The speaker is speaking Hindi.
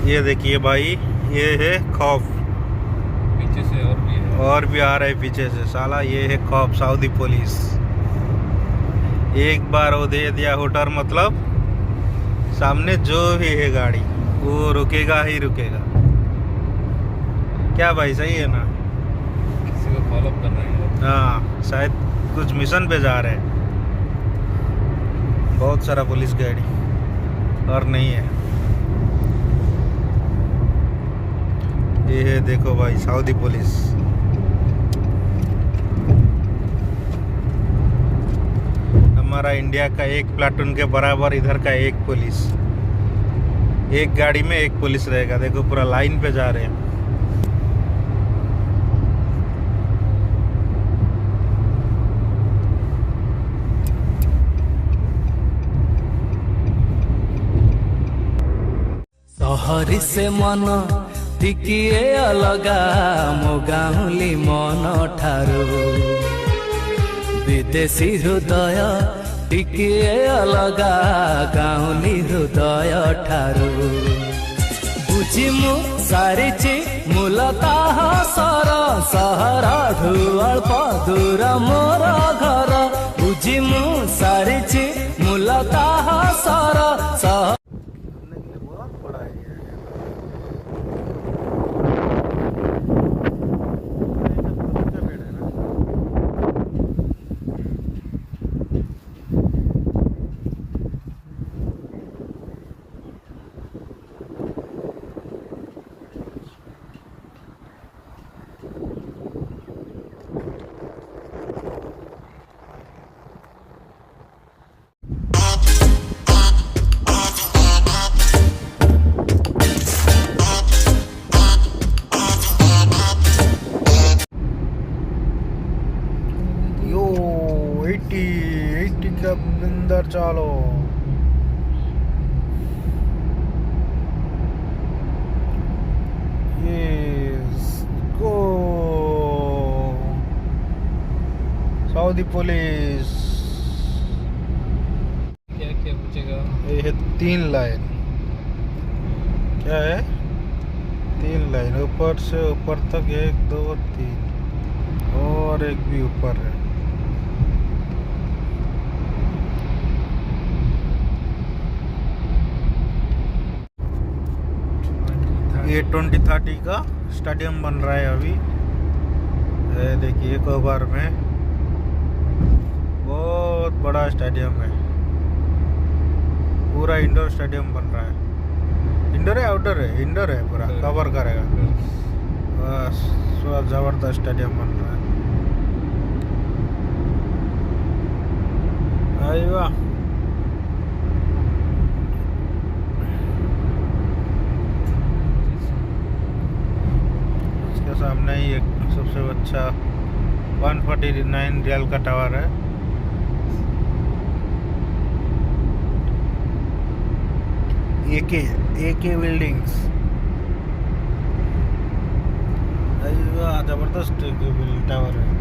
ये देखिए भाई, ये है खौफ। पीछे से और भी आ रहा है पीछे से साला। ये है खौफ, सऊदी पुलिस। एक बार वो दे दिया हुटर, मतलब सामने जो भी है गाड़ी वो रुकेगा ही रुकेगा। क्या भाई, सही है ना? किसी को फॉलो कर रहे हैं। हाँ, शायद कुछ मिशन पे जा रहे हैं। बहुत सारा पुलिस गाड़ी और नहीं है। ये है, देखो भाई, सऊदी पुलिस। हमारा इंडिया का एक प्लाटून के बराबर इधर का एक पुलिस। एक गाड़ी में एक पुलिस रहेगा। देखो पूरा लाइन पे जा रहे हैं। सहरी से मन टिकिए अलगा मो गाउली मन ठारू विदेशी हृदय टिकिए अलगा गाउली हृदय ठारू बुझी मु सारिची मूलतः सर सहरठू अल्प दूर मोर घर बुझी मु सारिची मूलतः सर सह यो 80 के अंदर चलो। गो सऊदी पुलिस। क्या क्या पूछेगा? ये है 3 लाइन। क्या है? 3 लाइन, ऊपर से ऊपर तक 1 2 3 और एक भी ऊपर है। ये 2030 का स्टेडियम बन रहा है अभी। ये देखिए, कोबार में बहुत बड़ा स्टेडियम है। पूरा इंडोर स्टेडियम बन रहा है। इंडोर है आउटडोर है? इंडोर है, पूरा कवर करेगा। बस जबरदस्त स्टेडियम बन रहा है। अरे वाह। इसके सामने ही एक सबसे अच्छा 149 रियल का टावर है। एके बिल्डिंग्स। जबरदस्त टावर है।